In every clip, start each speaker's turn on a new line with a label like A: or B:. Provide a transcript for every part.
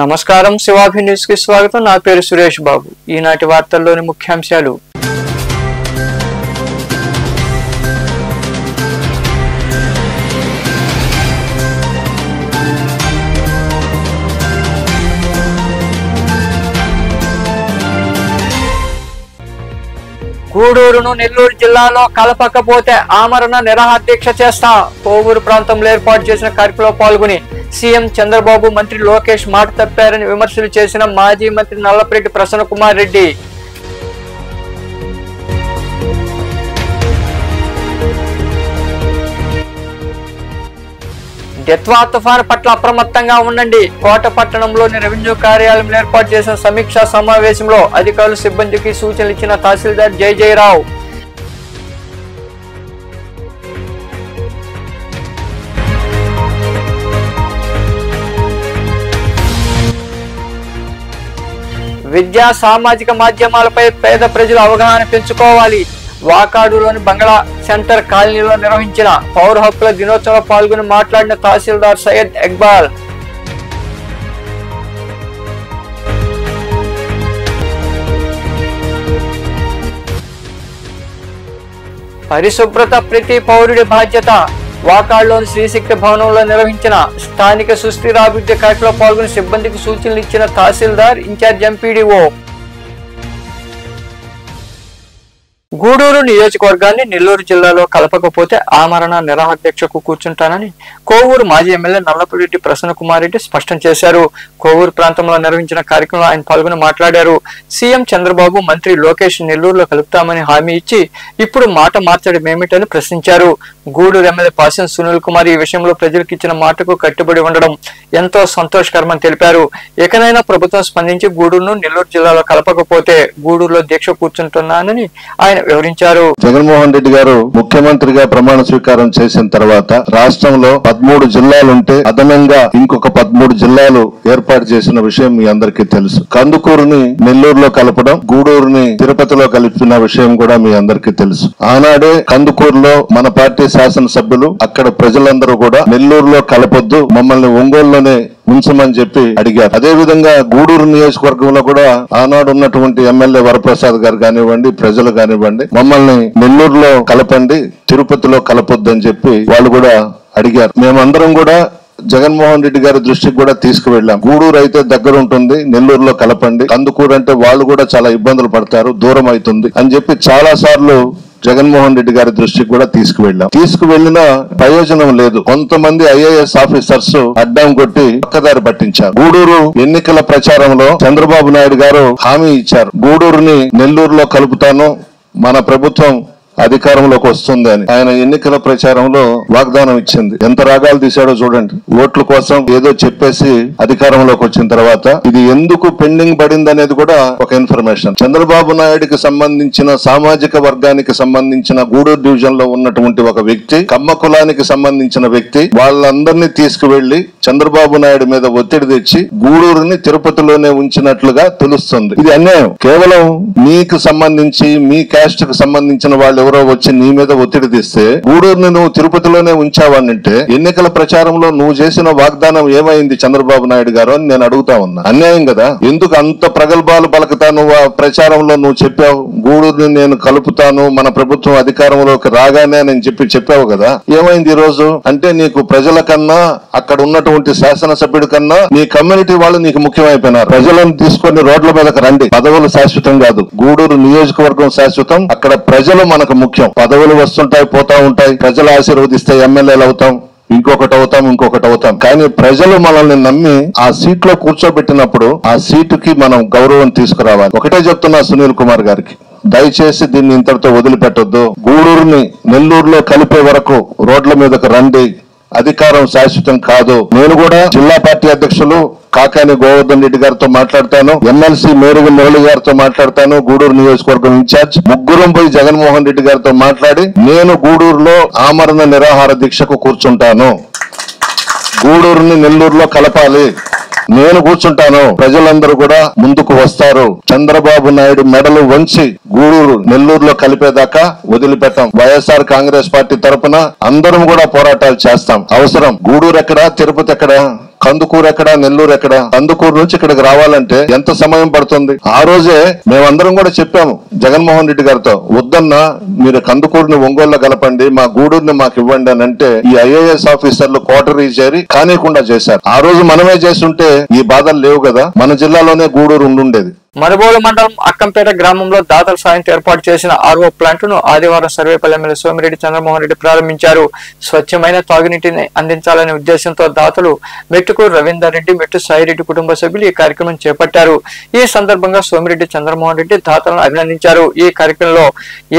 A: నమస్కారం శివాభి న్యూస్ కి స్వాగతం. నా పేరు సురేష్ బాబు. ఈనాటి వార్తల్లోని ముఖ్యాంశాలు. గూడూరును నెల్లూరు జిల్లాలో కలపకపోతే ఆమరణ నిరాహారదీక్ష చేస్తా. కోవూరు ప్రాంతంలో ఏర్పాటు చేసిన కార్యక్రమంలో పాల్గొని సీఎం చంద్రబాబు, మంత్రి లోకేష్ మాట తప్పారని విమర్శలు చేసిన మాజీ మంత్రి నల్లపరెడ్డి ప్రసన్న కుమార్ రెడ్డి. డెత్వా తుఫాను పట్ల అప్రమత్తంగా ఉండండి. కోట పట్టణంలోని రెవెన్యూ కార్యాలయంలో ఏర్పాటు చేసిన సమీక్షా సమావేశంలో అధికారులు, సిబ్బందికి సూచనలు ఇచ్చిన తహసీల్దార్ జయరావు. విద్యా, సామాజిక మాధ్యమాలపై పేద ప్రజలు అవగాహన పెంచుకోవాలి. వాకాడులోని బంగ్లా సెంటర్ కాలనీలో నిర్వహించిన పౌర హక్కుల దినోత్సవంలో పాల్గొని మాట్లాడిన తహసీల్దార్ సయ్యద్ ఇక్బాల్. పరిశుభ్రత ప్రతి పౌరుడి బాధ్యత. వాకాడులోని శ్రీశక్తి భవనంలో నిర్వహించిన స్థానిక సుస్థిర అభివృద్ధి కార్యక్రమంలో పాల్గొని సిబ్బందికి సూచనలు ఇచ్చిన తహసీల్దార్, ఇన్ఛార్జ్ ఎంపీడీఓ. గూడూరు నియోజకవర్గాన్ని నెల్లూరు జిల్లాలో కలపకపోతే ఆమరణ నిరాహారదీక్షకు కూర్చుంటానని కోవూరు మాజీ ఎమ్మెల్యే నల్లపరెడ్డి ప్రసన్న కుమార్ రెడ్డి స్పష్టం చేశారు. కోవూరు ప్రాంతంలో నిర్వహించిన కార్యక్రమంలో ఆయన పాల్గొని మాట్లాడారు. సీఎం చంద్రబాబు, మంత్రి లోకేష్ నెల్లూరులో కలుపుతామని హామీ ఇచ్చి ఇప్పుడు మాట మార్చడం ఏమిటని ప్రశ్నించారు. గూడూరు ఎమ్మెల్యే పాసం సునీల్ కుమార్ ఈ విషయంలో ప్రజలకు ఇచ్చిన మాటకు కట్టుబడి ఉండడం ఎంతో సంతోషకరమని తెలిపారు. ఎకనైనా ప్రభుత్వం స్పందించి గూడూరును నెల్లూరు జిల్లాలో కలపకపోతే గూడూరులో దీక్ష కూర్చుంటున్నానని ఆయన వివరించారు.
B: జగన్మోహన్ రెడ్డి గారు ముఖ్యమంత్రిగా ప్రమాణ స్వీకారం చేసిన తర్వాత రాష్ట్రంలో 13 జిల్లాలుంటే అదనంగా ఇంకొక 13 జిల్లాలు ఏర్పాటు చేసిన విషయం మీ అందరికీ తెలుసు. కందుకూరుని నెల్లూరులో కలపడం, గూడూరుని తిరుపతిలో కలిపిన విషయం కూడా మీ అందరికీ తెలుసు. ఆనాడే కందుకూరులో మన పార్టీ శాసనసభ్యులు, అక్కడ ప్రజలందరూ కూడా నెల్లూరులో కలపొద్దు, మమ్మల్ని ఒంగోలులోనే ఉంచమని చెప్పి అడిగారు. అదే విధంగా గూడూరు నియోజకవర్గంలో కూడా ఆనాడు ఉన్నటువంటి ఎమ్మెల్యే వరప్రసాద్ గారు కానివ్వండి, ప్రజలు కానివ్వండి, మమ్మల్ని నెల్లూరులో కలపండి, తిరుపతిలో కలపొద్దు అని చెప్పి వాళ్ళు కూడా అడిగారు. మేమందరం కూడా జగన్మోహన్ రెడ్డి గారి దృష్టికి కూడా తీసుకువెళ్ళాం. గూడూరు అయితే దగ్గర ఉంటుంది, నెల్లూరులో కలపండి, కందుకూరు అంటే వాళ్ళు కూడా చాలా ఇబ్బందులు పడతారు, దూరం అవుతుంది అని చెప్పి చాలా సార్లు జగన్మోహన్ రెడ్డి గారి దృష్టికి కూడా తీసుకువెళ్లిన ప్రయోజనం లేదు. కొంతమంది ఐఏఎస్ ఆఫీసర్స్ అడ్డం కొట్టి పక్కదారి పట్టించారు. గూడూరు ఎన్నికల ప్రచారంలో చంద్రబాబు నాయుడు గారు హామీ ఇచ్చారు, గూడూరుని నెల్లూరులో కలుపుతాను, మన ప్రభుత్వం అధికారంలోకి వస్తుంది అని. ఆయన ఎన్నికల ప్రచారంలో వాగ్దానం ఇచ్చింది. ఎంత రాగాలు తీశాడో చూడండి. ఓట్ల కోసం ఏదో చెప్పేసి అధికారంలోకి వచ్చిన తర్వాత ఇది ఎందుకు పెండింగ్ పడింది అనేది కూడా ఒక ఇన్ఫర్మేషన్. చంద్రబాబు నాయుడికి సంబంధించిన సామాజిక వర్గానికి సంబంధించిన గూడూరు డివిజన్ లో ఉన్నటువంటి ఒక వ్యక్తి, కమ్మ కులానికి సంబంధించిన వ్యక్తి, వాళ్ళందరినీ తీసుకువెళ్లి చంద్రబాబు నాయుడు మీద ఒత్తిడి తెచ్చి గూడూరుని తిరుపతిలోనే ఉంచినట్లుగా తెలుస్తుంది. ఇది అన్యాయం. కేవలం మీకు సంబంధించి, మీ క్యాస్ట్ కు సంబంధించిన వాళ్ళు ఎవరో వచ్చి నీ మీద ఒత్తిడి తీస్తే గూడూరుని నువ్వు తిరుపతిలోనే ఉంచావనంటే ఎన్నికల ప్రచారంలో నువ్వు చేసిన వాగ్దానం ఏమైంది చంద్రబాబు నాయుడు గారు అని నేను అడుగుతా ఉన్నా. అన్యాయం కదా. ఎందుకు అంత ప్రగల్భాలు పలుకుతా నువ్వు ఆ ప్రచారంలో నువ్వు చెప్పావు, గూడూరుని నేను కలుపుతాను, మన ప్రభుత్వం అధికారంలోకి రాగానే అని చెప్పావు కదా. ఏమైంది ఈ రోజు? అంటే నీకు ప్రజల కన్నా, అక్కడ ఉన్నటువంటి శాసనసభ్యుడి కన్నా నీ కమ్యూనిటీ వాళ్ళు నీకు ముఖ్యమైపోయినారు. ప్రజలను తీసుకొని రోడ్ల మీదకి రండి. పదవులు శాశ్వతం కాదు, గూడూరు నియోజకవర్గం శాశ్వతం. అక్కడ ప్రజలు మనకు ముఖ్యం. పదవులు వస్తుంటాయి, పోతా ఉంటాయి, ప్రజలు ఆశీర్వదిస్తే ఎమ్మెల్యేలు అవుతాం, ఇంకొకటి అవుతాం. కానీ ప్రజలు మనల్ని నమ్మి ఆ సీట్ లో కూర్చోబెట్టినప్పుడు ఆ సీటుకి మనం గౌరవం తీసుకురావాలి. ఒకటే చెప్తున్నా సునీల్ కుమార్ గారికి, దయచేసి దీన్ని ఇంతటితో వదిలిపెట్టొద్దు. గూడూరుని నెల్లూరులో కలిపే వరకు రోడ్ల మీదకు రండి. అధికారం శాశ్వతం కాదు. నేను కూడా జిల్లా పార్టీ అధ్యక్షులు కాకాని గోవర్ధన్ రెడ్డి గారితో మాట్లాడతాను, ఎమ్మెల్సీ మేరుగు మౌలి గారితో మాట్లాడతాను, గూడూరు నియోజకవర్గం ఇన్ఛార్జ్ ముగ్గురం పోయి జగన్మోహన్ రెడ్డి గారితో మాట్లాడి నేను గూడూరులో ఆమరణ నిరాహార దీక్షకు కూర్చుంటాను, గూడూరుని నెల్లూరులో కలపాలి, నేను కూర్చుంటాను, ప్రజలందరూ కూడా ముందుకు వస్తారు. చంద్రబాబు నాయుడు మెడలు వంచి గూడూరు నెల్లూరులో కలిపేదాకా వదిలిపెట్టాం. వైఎస్ఆర్ కాంగ్రెస్ పార్టీ తరఫున అందరం కూడా పోరాటాలు చేస్తాం. అవసరం. గూడూరు ఎక్కడా, తిరుపతి ఎక్కడా, కందుకూరు ఎక్కడ, నెల్లూరు ఎక్కడ? కందుకూరు నుంచి ఇక్కడికి రావాలంటే ఎంత సమయం పడుతుంది? ఆ రోజే మేమందరం కూడా చెప్పాము జగన్మోహన్ రెడ్డి గారితో, వద్దన్నా మీరు కందుకూరుని ఒంగోలులో కలపండి, మా గూడూరుని మాకు ఇవ్వండి అని అంటే ఈ ఐఏఎస్ ఆఫీసర్లు కోటరీ చేరి కానీయకుండా చేశారు. ఆ రోజు మనమే చేస్తుంటే ఈ బాధలు లేవు కదా, మన జిల్లాలోనే గూడూరు ఉండుండేది.
A: మరుబోలు మండలం అక్కంపేట గ్రామంలో దాతల సాయంతో ఏర్పాటు చేసిన ఆర్ఓ ప్లాంట్ ను ఆదివారం సర్వేపల్లి ఎమ్మెల్యే సోమిరెడ్డి చంద్రమోహన్ రెడ్డి ప్రారంభించారు. స్వచ్ఛమైన తాగునీటిని అందించాలనే ఉద్దేశంతో దాతలు మెట్టుకూరు రవీందర్ రెడ్డి, మెట్టు సాయిరెడ్డి కుటుంబ సభ్యులు ఈ కార్యక్రమం చేపట్టారు. ఈ సందర్భంగా సోమిరెడ్డి చంద్రమోహన్ రెడ్డి దాతలను అభినందించారు. ఈ కార్యక్రమంలో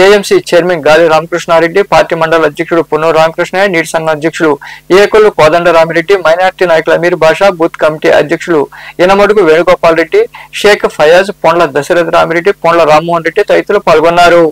A: ఏఎంసీ చైర్మన్ గాలి రామకృష్ణారెడ్డి, పార్టీ మండల అధ్యక్షుడు పున్నూరు రామకృష్ణయ్య, నీటి సంఘం అధ్యక్షులు ఏకొల్లు కోదండరామిరెడ్డి, మైనార్టీ నాయకులు అమీర్ బాషా, బూత్ కమిటీ అధ్యక్షులు ఇనమడుగు వేణుగోపాల్ రెడ్డి, షేక్ ఫయాజ్, పొండ్ల దశరథ రామిరెడ్డి, పొండ్ల రామ్మోహన్ రెడ్డి తదితరులు పాల్గొన్నారు.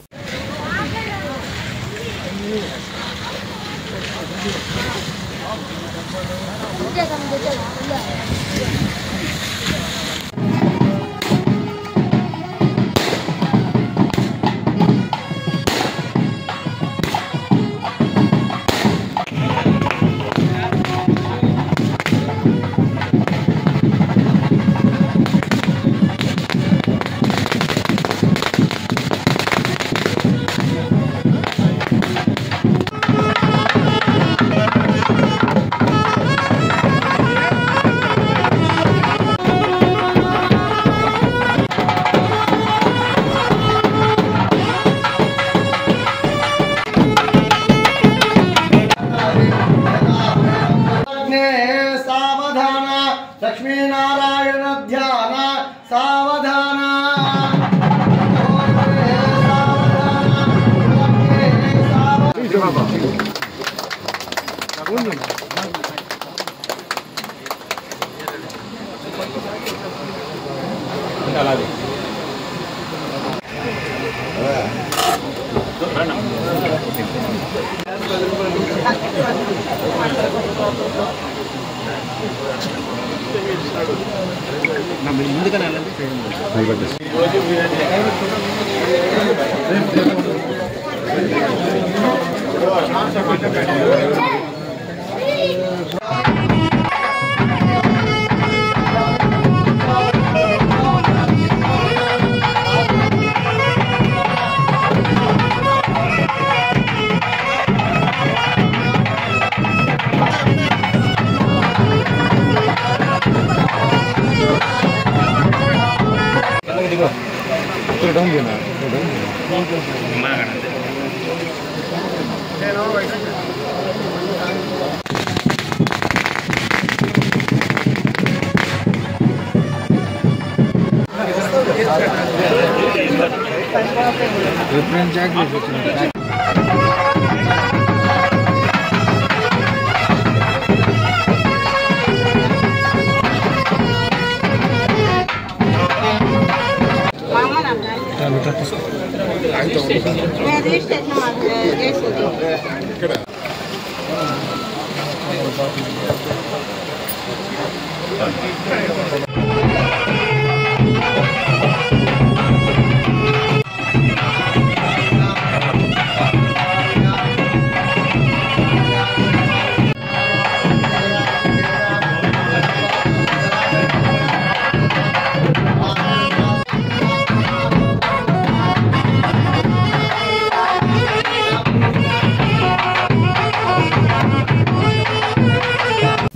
C: లక్ష్మీనారాయణ ధ్యాన సావధాన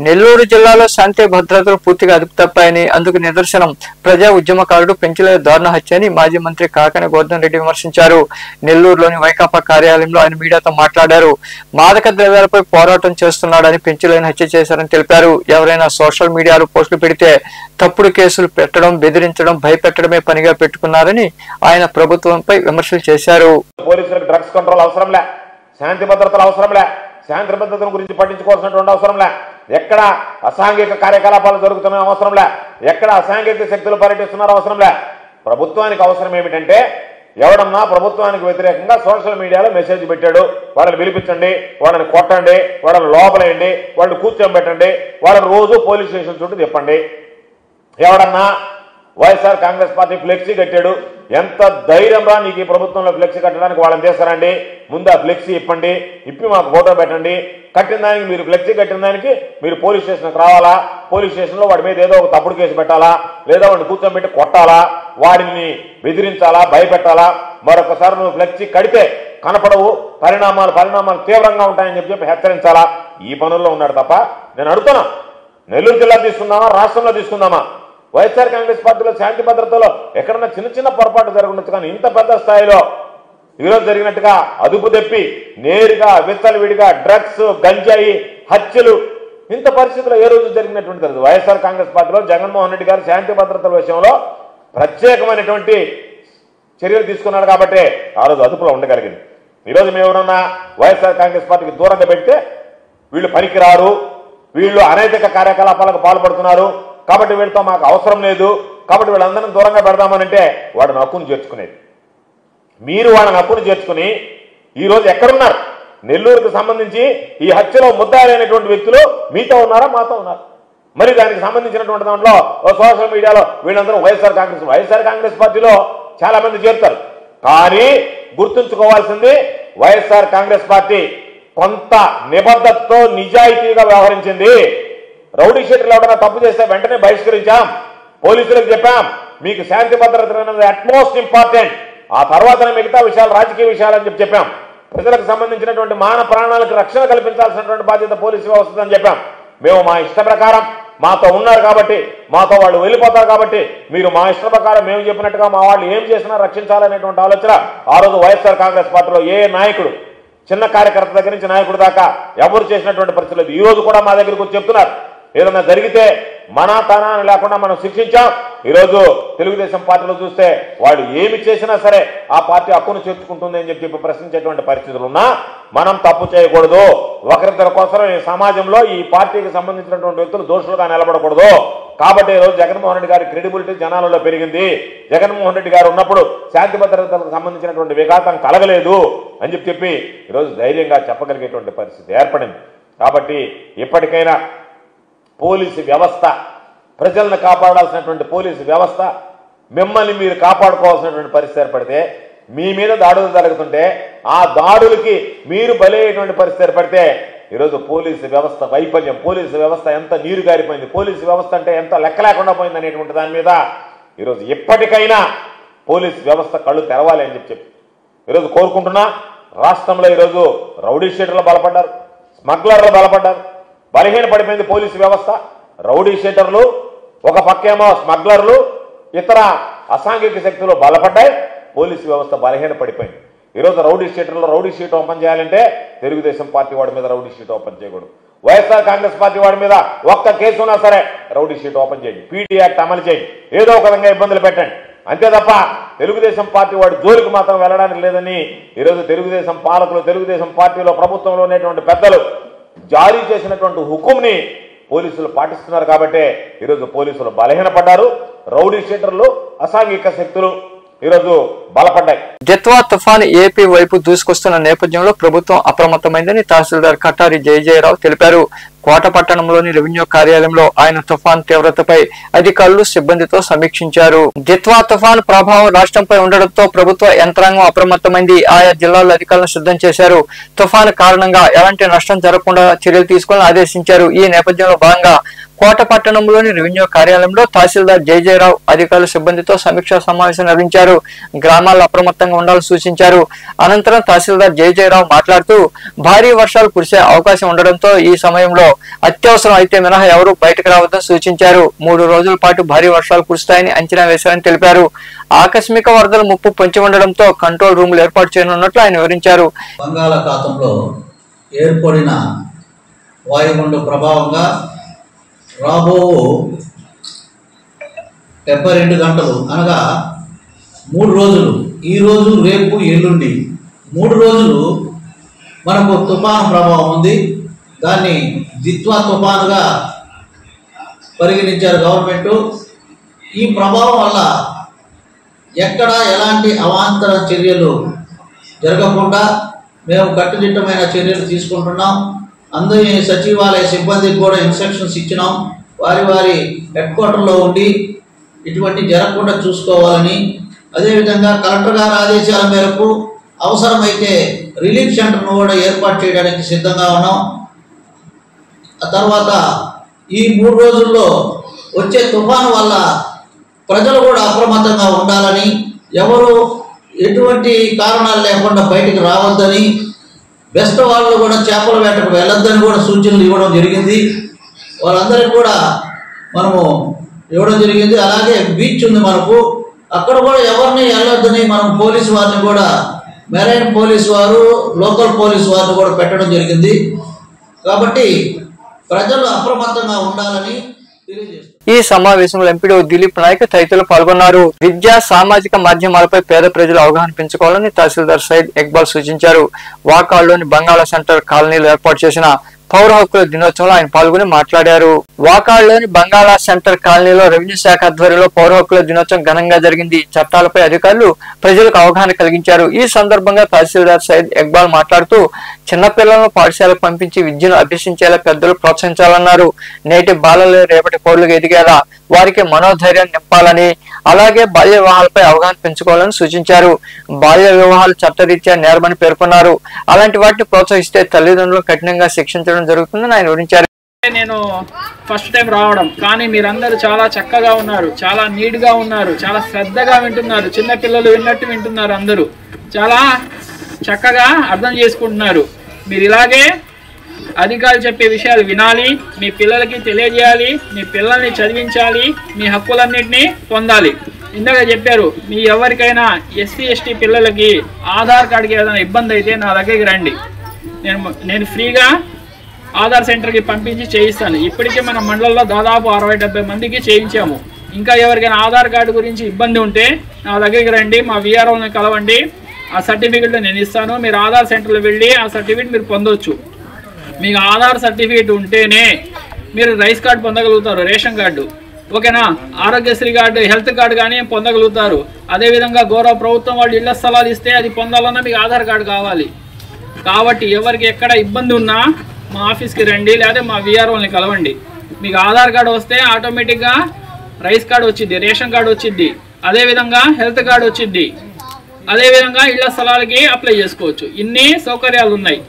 A: నెల్లూరు జిల్లాలో శాంతి భద్రతలు పూర్తిగా అదుపు తప్పాయని, అందుకు నిదర్శనం ప్రజా ఉద్యమకారుడు పెంచుల దారుణ హత్య అని మాజీ మంత్రి కాకాని గోవర్ధన్ రెడ్డి విమర్శించారు. నెల్లూరులోని వైకాపా కార్యాలయంలో ఆయన మీడియాతో మాట్లాడారు. మాదక ద్రవ్యాలపై పోరాటం చేస్తున్నాడని పెంచులను హత్య చేశారని తెలిపారు. ఎవరైనా సోషల్ మీడియాలో పోస్టులు పెడితే తప్పుడు కేసులు పెట్టడం, బెదిరించడం, భయపెట్టడమే పనిగా పెట్టుకున్నారని ఆయన ప్రభుత్వంపై విమర్శలు చేశారు.
D: పోలీసులకు డ్రగ్స్ కంట్రోల్ అవసరం లే, శాంతి భద్రతలు అవసరం లే, శాంతి భద్రతల గురించి పట్టించుకోవాల్సినటువంటి అవసరం లే, ఎక్కడ అసాంఘిక కార్యకలాపాలు జరుగుతున్న అవసరం లే, ఎక్కడ అసాంఘిక శక్తులు పర్యటిస్తున్నారో అవసరం లే. ప్రభుత్వానికి అవసరం ఏమిటంటే ఎవడన్నా ప్రభుత్వానికి వ్యతిరేకంగా సోషల్ మీడియాలో మెసేజ్ పెట్టాడు, వాళ్ళని పిలిపించండి, వాళ్ళని కొట్టండి, వాళ్ళని లోపలేయండి, వాళ్ళని కూర్చోబెట్టండి, వాళ్ళని రోజు పోలీస్ స్టేషన్ చుట్టూ తిప్పండి. ఎవడన్నా వైఎస్ఆర్ కాంగ్రెస్ పార్టీ ఫ్లెక్సీ కట్టాడు, ఎంత ధైర్యం రా నీకు ఈ ప్రభుత్వంలో ఫ్లెక్సీ కట్టడానికి వాళ్ళని చేస్తారండి. ముందు ఆ ఫ్లెక్సీ ఇప్పండి, ఇప్పి మాకు ఫోటో పెట్టండి. కట్టిన దానికి మీరు ఫ్లెక్సీ కట్టిన దానికి మీరు పోలీస్ స్టేషన్కి రావాలా, పోలీస్ స్టేషన్లో వాడి మీద ఏదో ఒక తప్పుడు కేసు పెట్టాలా, లేదా వాడిని కూర్చోబెట్టి కొట్టాలా, వాడిని బెదిరించాలా, భయపెట్టాలా. మరొకసారి నువ్వు ఫ్లెక్సీ కడితే కనపడవు, పరిణామాలు తీవ్రంగా ఉంటాయని చెప్పి హెచ్చరించాలా. ఈ పనుల్లో ఉన్నాడు తప్ప నేను అడుగుతున్నా, నెల్లూరు జిల్లా తీసుకుందామా, రాష్ట్రంలో తీసుకుందామా? వైఎస్ఆర్ కాంగ్రెస్ పార్టీలో శాంతి భద్రతలో ఎక్కడన్నా చిన్న పొరపాటు జరగవచ్చు, కానీ ఇంత పెద్ద స్థాయిలో ఈరోజు జరిగినట్టుగా అదుపు తెప్పి నేరుగా విచ్చలవిడిగా డ్రగ్స్, గంజాయి, హత్యలు, ఇంత పరిస్థితుల్లో ఏ రోజు జరిగినటువంటి తెలియదు. వైఎస్ఆర్ కాంగ్రెస్ పార్టీలో జగన్మోహన్ రెడ్డి గారు శాంతి భద్రతల విషయంలో ప్రత్యేకమైనటువంటి చర్యలు తీసుకున్నాడు కాబట్టి ఆ రోజు అదుపులో ఉండగలిగింది. ఈరోజు మేము ఎవరన్నా వైఎస్ఆర్ కాంగ్రెస్ పార్టీకి దూరంగా పెడితే వీళ్ళు పనికిరారు, వీళ్ళు అనైతిక కార్యకలాపాలకు పాల్పడుతున్నారు కాబట్టి వీళ్ళతో మాకు అవసరం లేదు, కాబట్టి వీళ్ళందరినీ దూరంగా పెడదామనంటే వాడు హక్కును చేర్చుకునేది. మీరు వాళ్ళని హక్కును చేర్చుకుని ఈరోజు ఎక్కడున్నారు? నెల్లూరుకు సంబంధించి ఈ హత్యలో ముద్దాయిలైనటువంటి వ్యక్తులు మీతో ఉన్నారా, మాతో ఉన్నారు? మరి దానికి సంబంధించినటువంటి దాంట్లో సోషల్ మీడియాలో వీళ్ళందరూ వైఎస్ఆర్ కాంగ్రెస్ పార్టీలో చాలా మంది చేరుతారు. కానీ గుర్తుంచుకోవాల్సింది, వైఎస్ఆర్ కాంగ్రెస్ పార్టీ కొంత నిబద్ధతతో నిజాయితీగా వ్యవహరించింది. రౌడీ షీటర్లు ఎవరైనా తప్పు చేస్తే వెంటనే బహిష్కరించాం, పోలీసులకు చెప్పాం మీకు శాంతి భద్రత అనేది అట్మోస్ట్ ఇంపార్టెంట్, ఆ తర్వాతనే మిగతా విషయాలు రాజకీయ విషయాలు అని చెప్పాం. ప్రజలకు సంబంధించినటువంటి మాన ప్రాణాలకు రక్షణ కల్పించాల్సినటువంటి బాధ్యత పోలీసు వ్యవస్థ అని చెప్పాం. మేము మా ఇష్ట ప్రకారం, మాతో ఉన్నారు కాబట్టి, మాతో వాళ్ళు వెళ్ళిపోతారు కాబట్టి మీరు మా ఇష్ట ప్రకారం మేము చెప్పినట్టుగా మా వాళ్ళు ఏం చేసినా రక్షించాలనేటువంటి ఆలోచన ఆ రోజు వైఎస్ఆర్ కాంగ్రెస్ పార్టీలో ఏ నాయకుడు, చిన్న కార్యకర్త దగ్గర నుంచి నాయకుడు దాకా ఎవరు చేసినటువంటి పరిస్థితి లేదు. ఈ రోజు కూడా మా దగ్గరికి వచ్చి చెప్తున్నారు, ఏదన్నా జరిగితే మన తన లేకుండా మనం శిక్షించాం. ఈరోజు తెలుగుదేశం పార్టీలో చూస్తే వాళ్ళు ఏమి చేసినా సరే ఆ పార్టీ హక్కును చేర్చుకుంటుంది అని చెప్పి ప్రశ్నించేటువంటి పరిస్థితులు ఉన్నా మనం తప్పు చేయకూడదు. ఒకరిద్దరి కోసం ఈ సమాజంలో ఈ పార్టీకి సంబంధించినటువంటి వ్యక్తులు దోషులుగా నిలబడకూడదు. కాబట్టి ఈరోజు జగన్మోహన్ రెడ్డి గారి క్రెడిబిలిటీ జనాలలో పెరిగింది. జగన్మోహన్ రెడ్డి గారు ఉన్నప్పుడు శాంతి భద్రతలకు సంబంధించినటువంటి విఘాతం కలగలేదు అని చెప్పి ఈరోజు ధైర్యంగా చెప్పగలిగేటువంటి పరిస్థితి ఏర్పడింది. కాబట్టి ఇప్పటికైనా పోలీసు వ్యవస్థ, ప్రజలను కాపాడాల్సినటువంటి పోలీసు వ్యవస్థ, మిమ్మల్ని మీరు కాపాడుకోవాల్సినటువంటి పరిస్థితి ఏర్పడితే, మీ మీద దాడులు జరుగుతుంటే ఆ దాడులకి మీరు బలయ్యేటువంటి పరిస్థితి ఏర్పడితే ఈరోజు పోలీసు వ్యవస్థ వైఫల్యం, పోలీసు వ్యవస్థ ఎంత నీరు గారిపోయింది, పోలీసు వ్యవస్థ అంటే ఎంత లెక్క లేకుండా పోయింది అనేటువంటి దాని మీద ఈరోజు ఎప్పటికైనా పోలీసు వ్యవస్థ కళ్ళు తెరవాలి అని చెప్పి ఈరోజు కోరుకుంటున్నా. రాష్ట్రంలో ఈరోజు రౌడీ షీటర్లు బలపడ్డారు, స్మగ్లర్లు బలపడ్డారు, బలహీన పడిపోయింది పోలీసు వ్యవస్థ. రౌడీ షీటర్లు ఒక పక్కేమో, స్మగ్లర్లు, ఇతర అసాంఘిక శక్తులు బలపడ్డాయి, పోలీసు వ్యవస్థ బలహీన పడిపోయింది. ఈరోజు రౌడీ షీటర్లో రౌడీ షీట్ ఓపెన్ చేయాలంటే తెలుగుదేశం పార్టీ వాడి మీద రౌడీ షీట్ ఓపెన్ చేయకూడదు. వైఎస్ఆర్ కాంగ్రెస్ పార్టీ వాడి మీద ఒక్క కేసు ఉన్నా సరే రౌడీ షీట్ ఓపెన్ చేయండి, పీడీ యాక్ట్ అమలు చేయండి, ఏదో ఒక విధంగా ఇబ్బందులు పెట్టండి. అంతే తప్ప తెలుగుదేశం పార్టీ వాడి జోలికి మాత్రం వెళ్ళడానికి లేదని ఈరోజు తెలుగుదేశం పాలకులు, తెలుగుదేశం పార్టీలో ప్రభుత్వంలో ఉన్నటువంటి పెద్దలు జారీ చేసినటువంటి హుకుంని పోలీసులు పాటిస్తున్నారు. కాబట్టి ఈరోజు పోలీసులు బలహీనపడ్డారు, రౌడీ షీటర్లు, అసాంఘిక శక్తులు ఈరోజు బలపడ్డాయి.
A: జెత్వా తుఫాను ఏపీ వైపు దూసుకొస్తున్న నేపథ్యంలో ప్రభుత్వం అప్రమత్తమైందని తహసీల్దార్ కట్టారి జయజయరావు తెలిపారు. కోట పట్టణంలోని రెవెన్యూ కార్యాలయంలో ఆయన తుఫాన్ తీవ్రతపై అధికారులు, సిబ్బందితో సమీక్షించారు. జెత్వా తుఫాను ప్రభావం రాష్ట్రంపై ఉండడంతో ప్రభుత్వ యంత్రాంగం అప్రమత్తమైంది. ఆయా జిల్లాల అధికారులను సిద్ధం చేశారు. తుఫాను కారణంగా ఎలాంటి నష్టం జరగకుండా చర్యలు తీసుకోవాలని ఆదేశించారు. ఈ నేపథ్యంలో భాగంగా కోట పట్టణంలోని రెవెన్యూ కార్యాలయంలో తహసీల్దార్ జయజయరావు అధికారుల సిబ్బందితో సమీక్షా సమావేశం నిర్వహించారు. గ్రామాల్లో అప్రమత్తంగా ఉండాలని సూచించారు. అనంతరం తహసీల్దార్ జయజయరావు మాట్లాడుతూ భారీ వర్షాలు కురిసే అవకాశం ఉండడంతో ఈ సమయంలో అత్యవసరం అయితే మినహా ఎవరూ బయటకు రావద్దని సూచించారు. 3 రోజుల పాటు భారీ వర్షాలు కురుస్తాయని అంచనా వేశారని తెలిపారు. ఆకస్మిక వరదల ముప్పు పొంచి ఉండడంతో కంట్రోల్ రూములు ఏర్పాటు చేయనున్నట్లు ఆయన వివరించారు.
E: బంగాళాఖాతంలో ఏర్పడిన వాయుగుండం ప్రభావంగా రాబో 72 గంటలు అనగా 3 రోజులు, ఈ రోజు, రేపు, ఎల్లుండి 3 రోజులు మనకు తుఫాను ప్రభావం ఉంది. దాన్ని జిత్వా తుఫానుగా పరిగణించారు గవర్నమెంట్. ఈ ప్రభావం వల్ల ఎక్కడ ఎలాంటి అవాంతర చర్యలు జరగకుండా మేము కట్టుదిట్టమైన చర్యలు తీసుకుంటున్నాం. అందరి సచివాలయ సిబ్బందికి కూడా ఇన్స్ట్రక్షన్స్ ఇచ్చినాం. వారి వారి హెడ్ క్వార్టర్లో ఉండి ఇటువంటి జరగకుండా చూసుకోవాలని అదేవిధంగా కలెక్టర్ గారి ఆదేశాల మేరకు అవసరమైతే రిలీఫ్ సెంటర్ను కూడా ఏర్పాటు చేయడానికి సిద్ధంగా ఉన్నాం. ఆ తర్వాత ఈ 3 రోజుల్లో వచ్చే తుఫాను వల్ల ప్రజలు కూడా అప్రమత్తంగా ఉండాలని, ఎవరు ఎటువంటి కారణాలు లేకుండా బయటికి రావద్దని, బెస్ట్ వాళ్ళు కూడా చేపల వేటకు వెళ్ళొద్దని కూడా సూచనలు ఇవ్వడం జరిగింది. వాళ్ళందరికీ కూడా మనము ఇవ్వడం జరిగింది. అలాగే బీచ్ ఉంది మనకు, అక్కడ కూడా ఎవరిని వెళ్ళొద్దని మనం పోలీసు వారిని కూడా, మెరైన్ పోలీసు వారు, లోకల్ పోలీసు వారిని కూడా పెట్టడం జరిగింది. కాబట్టి ప్రజలు అప్రమత్తంగా ఉండాలని తెలియజేస్తారు.
A: ఈ సమావేశంలో ఎంపీడీ దిలీప్ నాయక్ తదితరులు పాల్గొన్నారు. విద్యా సామాజిక మాధ్యమాలపై పేద ప్రజలు అవగాహన పెంచుకోవాలని తహసీల్దార్ సయ్యద్ ఇక్బాల్ సూచించారు. వాకాడ్లోని బంగాళా సెంటర్ కాలనీలో ఏర్పాటు చేసిన పౌర హక్కుల దినోత్సవంలో ఆయన పాల్గొని మాట్లాడారు. వాకాడ్లోని బంగాళా సెంటర్ కాలనీలో రెవెన్యూ శాఖ ఆధ్వర్యంలో పౌర హక్కుల దినోత్సవం ఘనంగా జరిగింది. చట్టాలపై అధికారులు ప్రజలకు అవగాహన కలిగించారు. ఈ సందర్భంగా తహసీల్దార్ సయ్యద్ ఇక్బాల్ మాట్లాడుతూ చిన్నపిల్లలను పాఠశాలకు పంపించి విద్యను అభ్యసించేలా పెద్దలు ప్రోత్సహించాలన్నారు. నేటి బాలలే రేపటి పౌరులుగా ఎదిగేలా వారికి మనోధైర్యాన్ని నింపాలని, అలాగే బాల్య వివాహాలపై అవగాహన పెంచుకోవాలని సూచించారు. బాల్య వివాహాలు చట్టరీత్యా నేరమని పేర్కొన్నారు. అలాంటి వాటిని ప్రోత్సహిస్తే తల్లిదండ్రులు కఠినంగా శిక్షించడం జరుగుతుందని ఆయన వివరించారు.
F: నేను ఫస్ట్ టైం రావడం, కానీ మీరందరూ చాలా చక్కగా ఉన్నారు, చాలా నీట్ గా ఉన్నారు, చాలా శ్రద్ధగా వింటున్నారు, చిన్న పిల్లలు విన్నట్టు వింటున్నారు, అందరూ చాలా చక్కగా అర్థం చేసుకుంటున్నారు. మీరు ఇలాగే అధికారులు చెప్పే విషయాలు వినాలి, మీ పిల్లలకి తెలియజేయాలి, మీ పిల్లల్ని చదివించాలి, మీ హక్కులన్నింటినీ పొందాలి. ఇందాక చెప్పారు, మీ ఎవరికైనా ఎస్సీ ఎస్టీ పిల్లలకి ఆధార్ కార్డుకి ఏదైనా ఇబ్బంది అయితే నా దగ్గరికి రండి, నేను ఫ్రీగా ఆధార్ సెంటర్కి పంపించి చేయిస్తాను. ఇప్పటికే మన మండలంలో దాదాపు 60-70 మందికి చేయించాము. ఇంకా ఎవరికైనా ఆధార్ కార్డు గురించి ఇబ్బంది ఉంటే నా దగ్గరికి రండి, మా వీఆర్ఓని కలవండి, ఆ సర్టిఫికెట్ నేను ఇస్తాను. మీరు ఆధార్ సెంటర్లో వెళ్ళి ఆ సర్టిఫికెట్ మీరు పొందవచ్చు. మీకు ఆధార్ సర్టిఫికేట్ ఉంటేనే మీరు రైస్ కార్డు పొందగలుగుతారు, రేషన్ కార్డు, ఓకేనా, ఆరోగ్యశ్రీ కార్డు, హెల్త్ కార్డు కానీ పొందగలుగుతారు. అదేవిధంగా గౌరవ ప్రభుత్వం వాళ్ళు ఇళ్ల స్థలాలు ఇస్తే అది పొందాలన్నా మీకు ఆధార్ కార్డు కావాలి. కాబట్టి ఎవరికి ఎక్కడ ఇబ్బంది ఉన్నా మా ఆఫీస్కి రండి, లేదా మా వీఆర్ఓని కలవండి. మీకు ఆధార్ కార్డు వస్తే ఆటోమేటిక్గా రైస్ కార్డు వచ్చింది, రేషన్ కార్డు వచ్చింది, అదేవిధంగా హెల్త్ కార్డు వచ్చింది, అదేవిధంగా ఇళ్ల స్థలాలకి అప్లై చేసుకోవచ్చు. ఇన్ని సౌకర్యాలు ఉన్నాయి,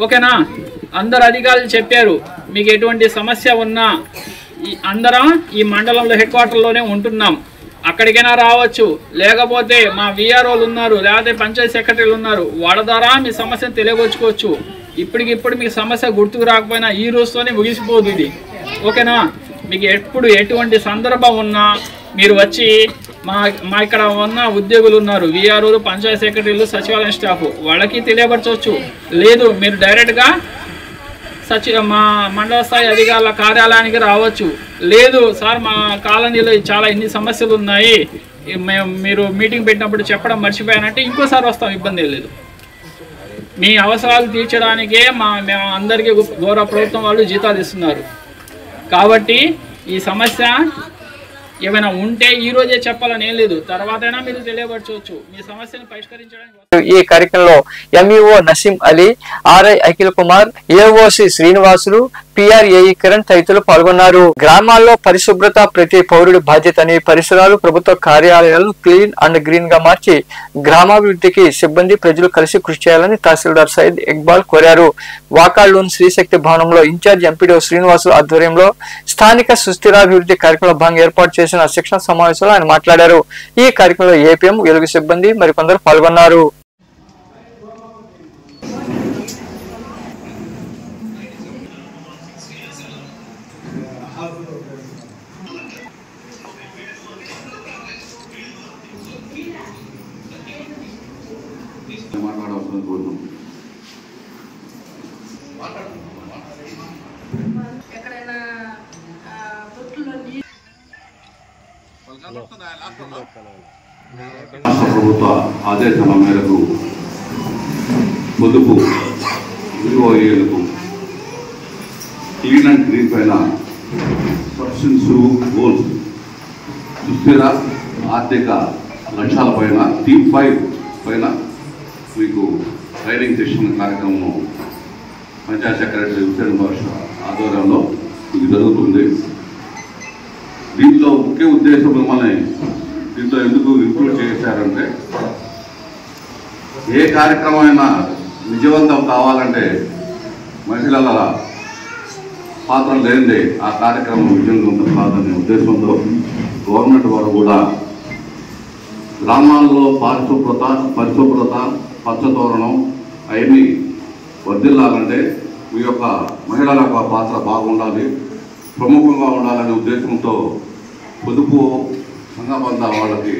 F: ఓకేనా. అందరు అధికారులు చెప్పారు, మీకు ఎటువంటి సమస్య ఉన్నా అందరం ఈ మండలంలో హెడ్ క్వార్టర్లోనే ఉంటున్నాం, అక్కడికైనా రావచ్చు. లేకపోతే మా వీఆర్ఓలు ఉన్నారు, లేకపోతే పంచాయతీ సెక్రటరీలు ఉన్నారు, వాళ్ళ ద్వారా మీ సమస్యను తెలియపరచుకోవచ్చు. ఇప్పటికిప్పుడు మీకు సమస్య గుర్తుకు రాకపోయినా ఈ రోజుతోనే ముగిసిపోదు ఇది, ఓకేనా. మీకు ఎప్పుడు ఎటువంటి సందర్భం ఉన్నా మీరు వచ్చి మా ఇక్కడ ఉన్న ఉద్యోగులు ఉన్నారు, వీఆర్ఓలు, పంచాయతీ సెక్రటరీలు, సచివాలయం స్టాఫ్, వాళ్ళకి తెలియపరచవచ్చు. లేదు మీరు డైరెక్ట్గా మా మండల స్థాయి అధికారుల కార్యాలయానికి రావచ్చు. లేదు సార్ మా కాలనీలో చాలా ఇన్ని సమస్యలు ఉన్నాయి, మీరు మీటింగ్ పెట్టినప్పుడు చెప్పడం మర్చిపోయానంటే ఇంకోసారి వస్తాం, ఇబ్బంది లేదు. మీ అవసరాలు తీర్చడానికే మేము అందరికీ గౌరవ ప్రభుత్వం వాళ్ళు జీతాలు ఇస్తున్నారు. కాబట్టి ఈ సమస్య ఏమైనా ఉంటే ఈ రోజే చెప్పాలని ఏం లేదు, తర్వాతైనా మీరు తెలియపరచవచ్చు మీ సమస్యను పరిష్కరించడానికి.
A: ఈ కార్యక్రమంలో MEO Naseem Ali, RI Akhil Kumar, AOC Srinivasulu, PRAE Kiran తదితరులు పాల్గొన్నారు. గ్రామాల్లో పరిశుభ్రత ప్రతి పౌరుడి బాధ్యత అని, పరిసరాలు, ప్రభుత్వ కార్యాలయాలను క్లీన్ అండ్ గ్రీన్ గా మార్చి గ్రామాభివృద్ధికి సిబ్బంది, ప్రజలు కలిసి కృషి చేయాలని తహసీల్దార్ సయ్యద్ ఇక్బాల్ కోరారు. వాకాడ్లోని శ్రీశక్తి భవనంలో ఇన్ఛార్జ్ ఎంపీడీ శ్రీనివాసులు ఆధ్వర్యంలో స్థానిక సుస్థిరాభివృద్ధి కార్యక్రమంలో భాగంగా ఏర్పాటు చేసిన శిక్షణ సమావేశంలో ఆయన మాట్లాడారు. ఈ కార్యక్రమంలో ఏపీఎం, వెలుగు సిబ్బంది మరికొందరు పాల్గొన్నారు.
G: ప్రభుత్వ ఆదేశాల మేరకు పొదుపు విలువలకు క్లీన్ అండ్ గ్రీన్ పైన సబ్స్టెన్సివ్ గోల్స్, సుస్థిర ఆర్థిక లక్ష్యాల పైన థీమ్ 5 పైన మీకు ట్రైనింగ్ సెషన్ కార్యక్రమం పంచాయత్ సెక్రటరీ హుసేన్ బాషా ఆధ్వర్యంలో ఇది జరుగుతుంది. దీంట్లో ముఖ్య ఉద్దేశం మిమ్మల్ని దీంట్లో దీంట్లో ఎందుకు ఇంక్లూడ్ చేశారంటే ఏ కార్యక్రమం అయినా విజయవంతం కావాలంటే మహిళల పాత్ర లేనిదే ఆ కార్యక్రమం విజయవంతం కాదనే ఉద్దేశంతో గవర్నమెంట్ వారు కూడా గ్రామాల్లో పరిశుభ్రత పచ్చతోరణం అవన్నీ వర్ధిల్లాలంటే మీ యొక్క మహిళల యొక్క పాత్ర బాగుండాలి, ప్రముఖంగా ఉండాలనే ఉద్దేశంతో పొదుపు సంఘబంధ వాళ్ళకి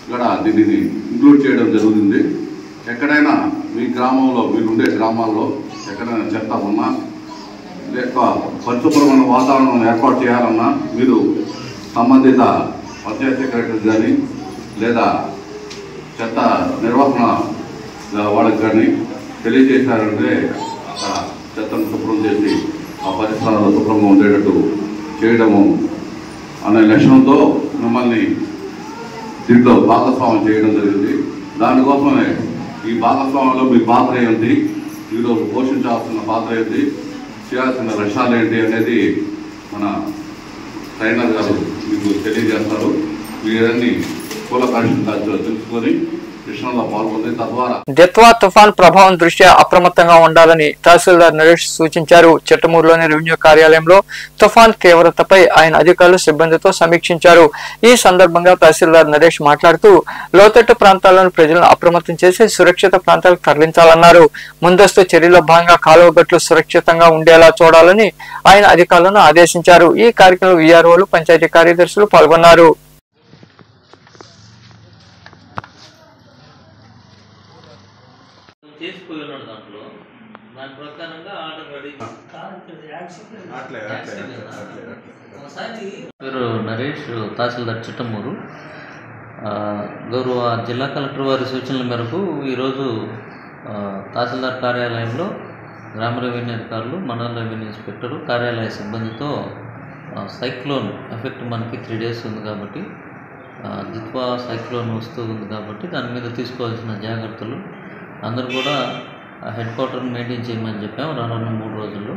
G: ఇక్కడ దీనిని ఇంక్లూడ్ చేయడం జరుగుతుంది. ఎక్కడైనా మీ గ్రామంలో మీరుండే గ్రామాల్లో ఎక్కడైనా చెత్త ఉన్నా లేక పరిశుభ్రమైన వాతావరణం ఏర్పాటు చేయాలన్నా మీరు సంబంధిత పంచాయతీ సెక్రటరీ కానీ లేదా చెత్త నిర్వహణ వాళ్ళకి కానీ తెలియజేశారంటే చెత్తను శుభ్రం చేసి ఆ పరిసరాలు శుభ్రంగా ఉండేటట్టు చేయడము అనే లక్ష్యంతో మిమ్మల్ని దీంట్లో భాగస్వామ్యం చేయడం జరిగింది. దానికోసమే ఈ భాగస్వామ్యంలో మీ పాత్ర ఏంటి, ఈరోజు పోషించాల్సిన పాత్ర ఏంటి, చేయాల్సిన లక్ష్యాలు ఏంటి అనేది మన ట్రైనర్ గారు మీకు తెలియజేస్తారు. మీరన్నీ కుల కార్యక్రమాలు తెలుసుకొని కృష్ణలో పాల్గొంది. తద్వారా
A: దిత్వా తుఫాన్ ప్రభావం దృష్ట్యా అప్రమత్తంగా ఉండాలని తహసీల్దార్ నరేష్ సూచించారు. చిట్టమూరులోని రెవెన్యూ కార్యాలయంలో తుఫాన్ తీవ్రతపై ఆయన అధికారులు సిబ్బందితో సమీక్షించారు. ఈ సందర్భంగా తహసీల్దార్ నరేష్ మాట్లాడుతూ లోతట్టు ప్రాంతాల్లోని ప్రజలను అప్రమత్తం చేసి సురక్షిత ప్రాంతాలకు తరలించాలన్నారు. ముందస్తు చర్యల్లో భాగంగా కాలువ గట్లు సురక్షితంగా ఉండేలా చూడాలని ఆయన అధికారులను ఆదేశించారు. ఈ కార్యక్రమంలో వీఆర్ఓలు, పంచాయతీ కార్యదర్శులు పాల్గొన్నారు.
H: చేసిపోయి ఉన్నాడు దాంట్లో దాని ప్రకారంగా ఆర్డర్ రెడీ. పేరు నరేష్, తహసీల్దార్ చిట్టమూరు. గౌరవ జిల్లా కలెక్టర్ వారి సూచనల మేరకు ఈరోజు తహసీల్దార్ కార్యాలయంలో గ్రామ రెవెన్యూ అధికారులు, మండల రెవెన్యూ ఇన్స్పెక్టరు, కార్యాలయ సిబ్బందితో సైక్లోన్ ఎఫెక్ట్ మనకి 3 days ఉంది కాబట్టి, దిత్వా సైక్లోన్ వస్తూ ఉంది కాబట్టి దాని మీద తీసుకోవాల్సిన జాగ్రత్తలు అందరూ కూడా హెడ్ క్వార్టర్ని మెయింటైన్ చేయమని చెప్పాము. రానున్న 3 రోజుల్లో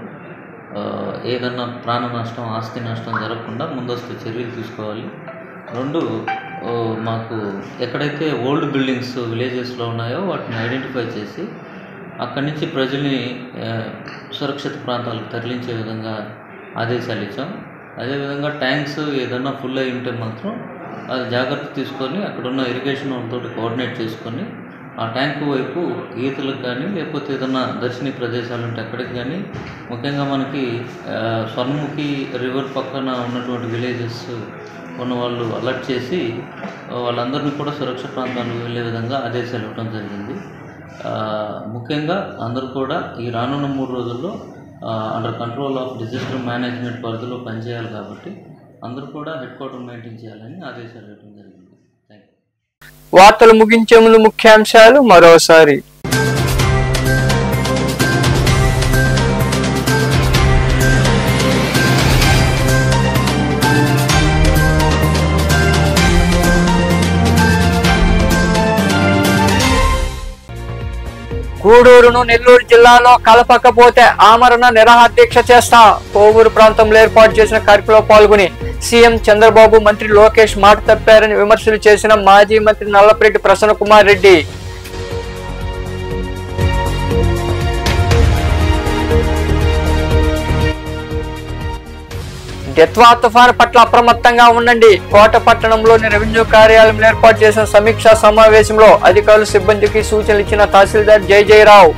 H: ఏదన్నా ప్రాణ నష్టం, ఆస్తి నష్టం జరగకుండా ముందస్తు చర్యలు తీసుకోవాలి. 2, మాకు ఎక్కడైతే ఓల్డ్ బిల్డింగ్స్ విలేజెస్లో ఉన్నాయో వాటిని ఐడెంటిఫై చేసి అక్కడి నుంచి ప్రజల్ని సురక్షిత ప్రాంతాలకు తరలించే విధంగా ఆదేశాలు ఇచ్చాం. అదేవిధంగా ట్యాంక్స్ ఏదన్నా ఫుల్ అయి ఉంటే మాత్రం అది జాగ్రత్త తీసుకొని అక్కడున్న ఇరిగేషన్ వాళ్ళతో కోఆర్డినేట్ చేసుకొని ఆ ట్యాంకు వైపు ఈతలకు కానీ లేకపోతే ఏదన్నా దర్శనీయ ప్రదేశాలు ఉంటే అక్కడికి కానీ, ముఖ్యంగా మనకి స్వర్ణముఖి రివర్ పక్కన ఉన్నటువంటి విలేజెస్ ఉన్న వాళ్ళు అలర్ట్ చేసి వాళ్ళందరినీ కూడా సురక్షిత ప్రాంతాలకు వెళ్ళే విధంగా ఆదేశాలు ఇవ్వడం జరిగింది. ముఖ్యంగా అందరూ కూడా ఈ రానున్న 3 రోజుల్లో under control of disaster management పరిధిలో పనిచేయాలి కాబట్టి అందరూ కూడా హెడ్ క్వార్టర్ మెయింటైన్ చేయాలని ఆదేశాలు ఇవ్వడం జరిగింది.
A: వార్తలు ముగించే ముందు ముఖ్యాంశాలు మరోసారి. గూడూరును నెల్లూరు జిల్లాలో కలపకపోతే ఆమరణ నిరాహారదీక్ష చేస్తా. కోవూరు ప్రాంతంలో ఏర్పాటు చేసిన కార్యక్రమంలో పాల్గొని సీఎం చంద్రబాబు, మంత్రి లోకేష్ మాట తప్పారని విమర్శలు చేసిన మాజీ మంత్రి నల్లపురెడ్డి ప్రసన్న కుమార్ రెడ్డి. దిత్వా తుఫాను పట్ల అప్రమత్తంగా ఉండండి. కోట పట్టణంలోని రెవెన్యూ కార్యాలయంలో ఏర్పాటు చేసిన సమీక్షా సమావేశంలో అధికారులు, సిబ్బందికి సూచనలు ఇచ్చిన తహసీల్దార్ జయరావు.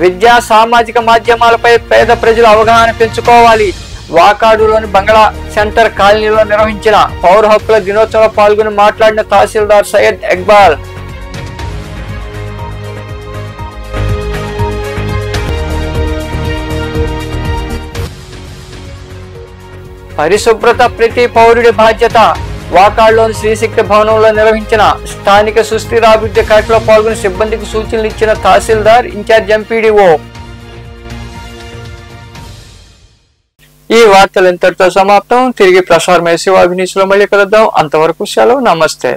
A: విద్యా, సామాజిక మాధ్యమాలపై పేద ప్రజలు అవగాహన పెంచుకోవాలి. వాకాడులోని బంగ్లా సెంటర్ కాలనీలో నిర్వహించిన పౌర హక్కుల దినోత్సవంలో పాల్గొని మాట్లాడిన తహసీల్దార్ సయ్యద్ ఇక్బాల్. పరిశుభ్రత ప్రతి పౌరుడి బాధ్యత. వాకాడులోని శ్రీశక్తి భవనంలో నిర్వహించిన స్థానిక సుస్థిరాభివృద్ధి కార్యక్రమంలో పాల్గొని సిబ్బందికి సూచనలు ఇచ్చిన తహసీల్దార్, ఇన్ఛార్జ్ ఎంపీడీఓ. ఈ వార్తలు ఇంతటితో సమాప్తం. తిరిగి ప్రసారమయ్యే శివాభినీసులో మళ్ళీ కలుద్దాం. అంతవరకు సెలవు. నమస్తే.